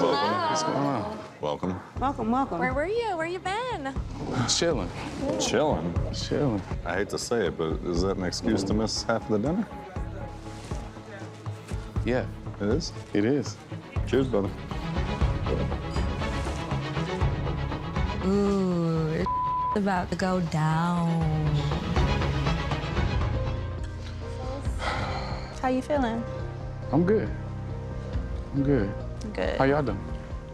What's going on? Welcome. Welcome, welcome. Where were you? Where you been? Chilling. Chilling? Chilling. I hate to say it, but is that an excuse to miss half of the dinner? Yeah, It is? it is. Cheers, brother. Ooh, it's about to go down. How you feeling? I'm good. I'm good. Good. How y'all doing?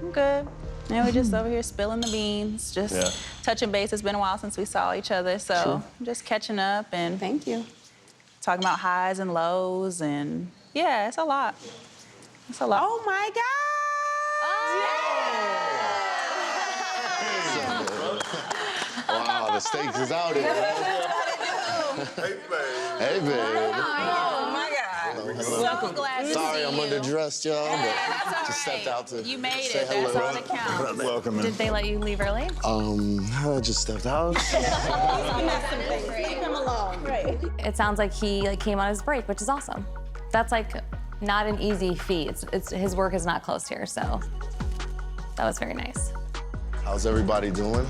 I'm good. And we're just over here spilling the beans, just touching base. It's been a while since we saw each other, so just catching up and Thank you. talking about highs and lows, and yeah, it's a lot. It's a lot. Oh my God! Wow, the stakes is out here. Hey, babe. Oh my God. So glad to Sorry, see I'm you. underdressed, y'all, but That's all just stepped right. out to You made say it. hello. That's all that counts. Welcome, man. Did they let you leave early? I just stepped out. Leave him alone. Right. It sounds like he came on his break, which is awesome. That's not an easy feat. It's his work is not close here, so that was very nice. How's everybody doing?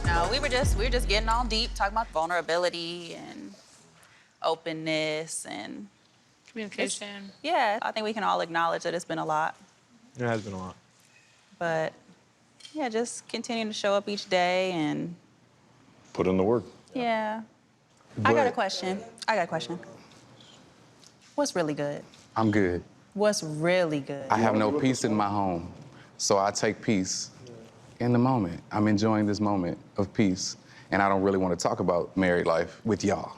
No, we were just getting all deep, talking about vulnerability and openness and Communication. yeah, I think we can all acknowledge that it's been a lot. It has been a lot. But yeah, just continuing to show up each day and Put in the work. yeah. I got a question. What's really good? I'm good. What's really good? I have no peace in my home, so I take peace in the moment. I'm enjoying this moment of peace, and I don't really want to talk about married life with y'all.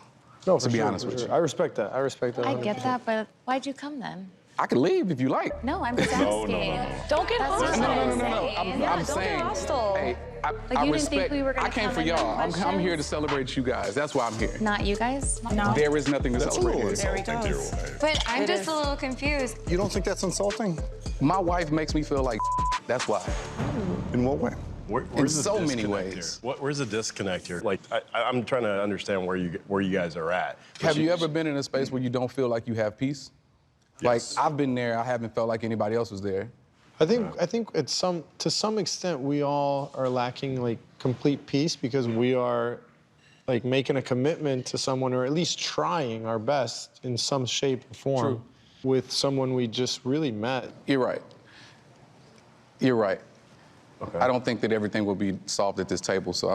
No, to be honest with you. I respect that. I respect that. I get that, but why'd you come then? I could leave if you like. No, I'm just asking. Don't get hostile. I'm saying. Hey, I you respect. didn't think we were gonna I came come for in y'all. with I'm here to questions? celebrate you guys. That's why I'm here. Not you guys? No. There is nothing to celebrate here. There But I'm just a little confused. You don't think that's insulting? My wife makes me feel like that's why. In what way? In so many ways. Where's the disconnect here? Like, I'm trying to understand where you guys are at. Have you ever been in a space where you don't feel like you have peace? Yes. Like, I've been there, I haven't felt like anybody else was there. I think to some extent we all are lacking like complete peace because we are like making a commitment to someone or at least trying our best in some shape or form with someone we just really met. You're right. You're right. Okay. I don't think that everything will be solved at this table, so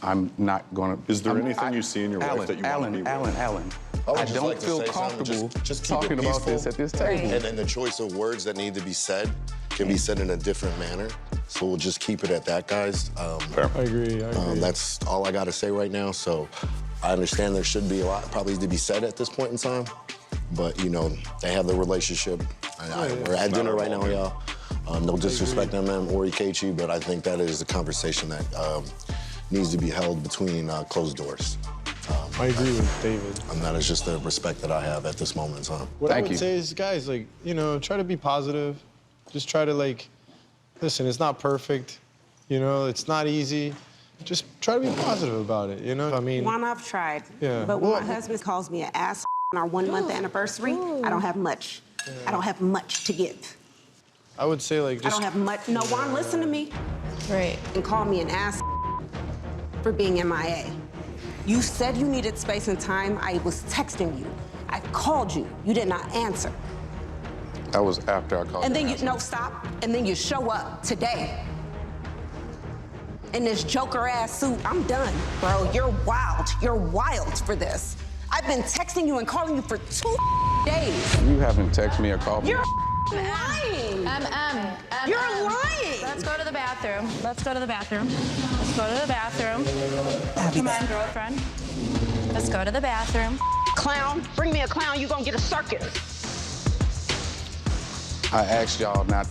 I'm not gonna. Is there anything you see in your wife that you want to be with? Alan, I would I just don't like to feel say something, comfortable just keep it talking about peaceful. this at this table. And then the choice of words that need to be said can be said in a different manner. So we'll just keep it at that, guys. Fair. I agree. That's all I got to say right now. So I understand there should be a lot probably to be said at this point in time. But, you know, they have their relationship. We're at dinner right now, y'all. No disrespect to Emem or Ikechi, but I think that is a conversation that needs to be held between closed doors. I agree with David. And that is just the respect that I have at this moment in time. What I Thank would you. say is, guys, like, you know, try to be positive. Just try to, like, listen, it's not perfect. You know, it's not easy. Just try to be positive about it, you know? I mean, One I've tried. Yeah. But when Well- my husband calls me an ass on our 1 month anniversary, I don't have much. I don't have much to give. I would say, like, I just don't have much. No, Juan, listen to me. Right. And call me an ass for being MIA. You said you needed space and time. I was texting you. I called you. You did not answer. That was after I called. And then you. no, stop. And then you show up today in this Joker ass suit. I'm done, bro. You're wild. You're wild for this. I've been texting you and calling you for 2 days. You haven't texted me or called me. You're lying. You're lying. Let's go to the bathroom. Let's go to the bathroom. Let's go to the bathroom. Come on, girlfriend. Let's go to the bathroom. Clown, bring me a clown. You gonna get a circus. I asked y'all not.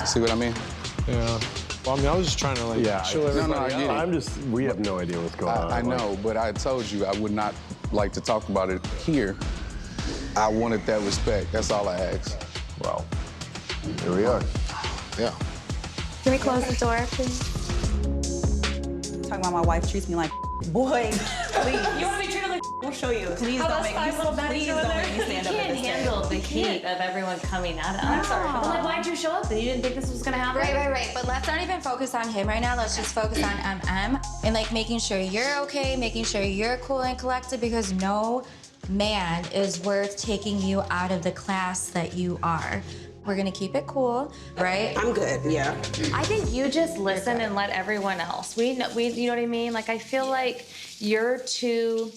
See what I mean? yeah. Well, I mean, I was just trying to, like, chill No, everybody no, I get out. it. we have no idea what's going on. I know, but I told you I would not like to talk about it here. I wanted that respect. That's all I asked. Well, here we are. Yeah. Can we close the door, please? Talking about my wife treats me like boy, please. You want to be treated like show you. Please Oh, don't those make five little me. bags Please over don't there. make me stand You up. can't handle the heat of everyone coming at him. I'm sorry. But like, why'd you show up? Then you didn't think this was gonna happen? Right. But let's not even focus on him right now. Let's just focus on MM and like making sure you're okay, making sure you're cool and collected, because no man is worth taking you out of the class that you are. We're gonna keep it cool, right? I'm good, yeah. I think you just listen and let everyone else. You know what I mean? Like, I feel like you're too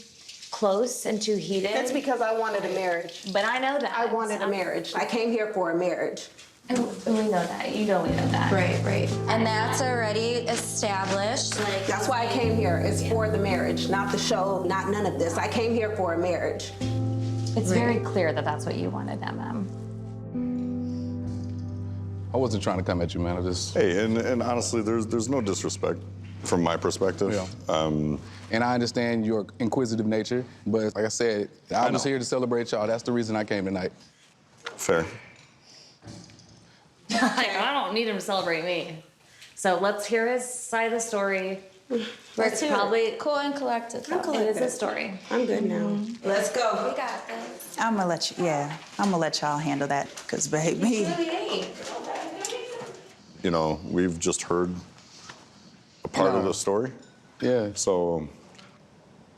close and too heated. That's because I wanted a marriage. But I know that. I wanted a marriage. I came here for a marriage. And we know that. You know we know that. Right. And that's already established. Like, That's why I came here. It's for the marriage, not the show, not none of this. I came here for a marriage. It's very clear that that's what you wanted, MM. I wasn't trying to come at you, man. I just. Hey, and honestly, there's no disrespect from my perspective. Yeah. And I understand your inquisitive nature, but like I said, I'm just here to celebrate y'all. That's the reason I came tonight. Fair. Like, I don't need him to celebrate me. So let's hear his side of the story. It's probably cool and collected. Though. It is a story. I'm good now. Let's go. We got this. I'm gonna let y'all handle that, cause baby. You know, we've just heard a part of the story. Yeah. So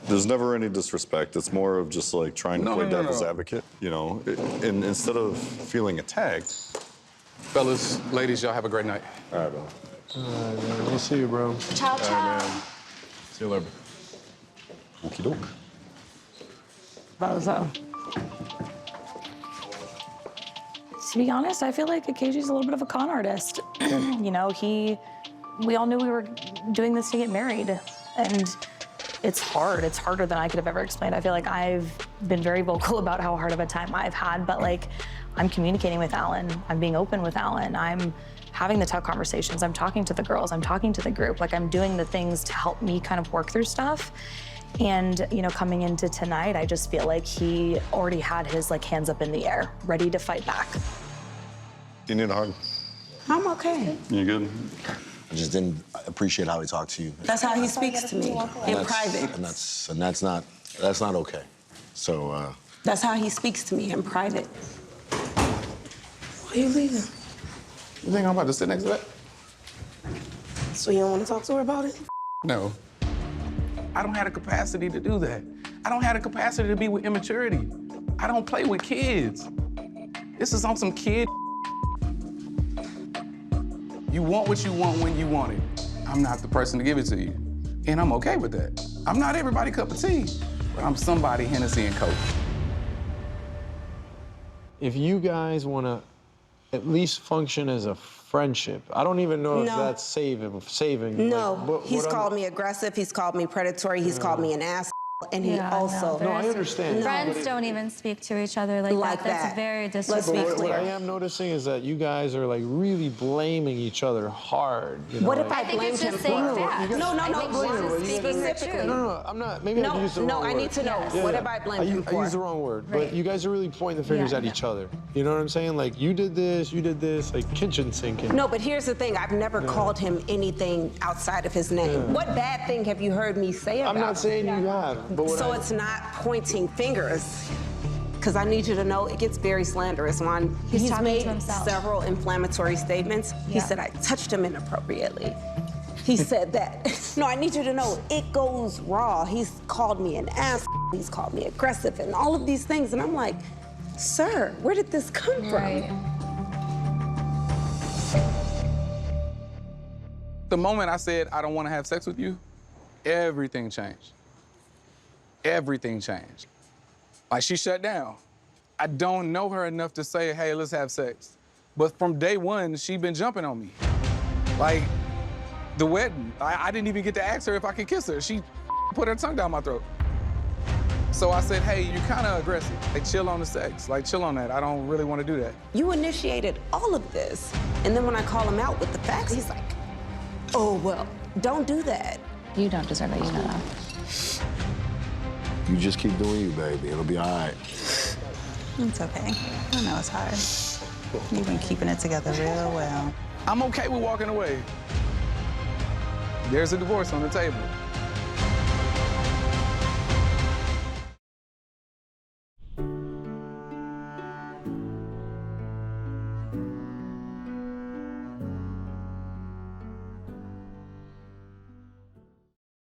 there's never any disrespect. It's more of just like trying to play devil's advocate, you know, and instead of feeling attacked. Fellas, ladies, y'all have a great night. All right, bro. All right, man. We'll see you, bro. Ciao, ciao. See you later. Okie doke. To be honest, I feel like Ikechi's a little bit of a con artist. You know, we all knew we were doing this to get married, and it's hard. It's harder than I could have ever explained. I feel like I've been very vocal about how hard of a time I've had, but like, I'm communicating with Alan. I'm being open with Alan. I'm having the tough conversations. I'm talking to the girls. I'm talking to the group. Like, I'm doing the things to help me kind of work through stuff. And, you know, coming into tonight, I just feel like he already had his like hands up in the air, ready to fight back. You need a hug? I'm okay. You good? I just didn't appreciate how he talked to you. That's how he speaks to me in private. And that's not okay. So That's how he speaks to me in private. Why are you leaving? You think I'm about to sit next to that? So you don't want to talk to her about it? No. I don't have the capacity to do that. I don't have the capacity to be with immaturity. I don't play with kids. This is on some kid. You want what you want when you want it. I'm not the person to give it to you. And I'm okay with that. I'm not everybody cup of tea, but I'm somebody Hennessy and Coke. If you guys want to at least function as a friendship, I don't even know if that's saving. No, like, he's called me aggressive, he's called me predatory, he's called me an ass, and he also... No, I understand. Friends don't even speak to each other like that. That's very disrespectful. What I am noticing is that you guys are like really blaming each other hard. You know, What if like, I blamed him for? No, I'm not. Maybe I used the wrong word. No, I need to know. What have I blamed him for? I used the wrong word. But you guys are really pointing the fingers at each other. You know what I'm saying? Like, you did this, like kitchen sinking. No, but here's the thing. I've never called him anything outside of his name. What bad thing have you heard me say about him? I'm not saying you have. But So it's not pointing fingers. Because I need you to know it gets very slanderous. When he's made several inflammatory statements, he said I touched him inappropriately. He said that. No, I need you to know it goes raw. He's called me an ass. He's called me aggressive and all of these things. And I'm like, sir, where did this come from? The moment I said I don't want to have sex with you, everything changed. Everything changed. Like, she shut down. I don't know her enough to say, hey, let's have sex. But from day one, she been jumping on me. Like, the wedding, I didn't even get to ask her if I could kiss her. She put her tongue down my throat. So I said, hey, you're kind of aggressive. Like, chill on the sex. Like, chill on that. I don't really want to do that. You initiated all of this. And then when I call him out with the facts, he's like, oh, well, don't do that. You don't deserve it, you know that. You just keep doing you, baby. It'll be all right. It's okay. I know it's hard. You've been keeping it together real well. I'm okay with walking away. There's a divorce on the table.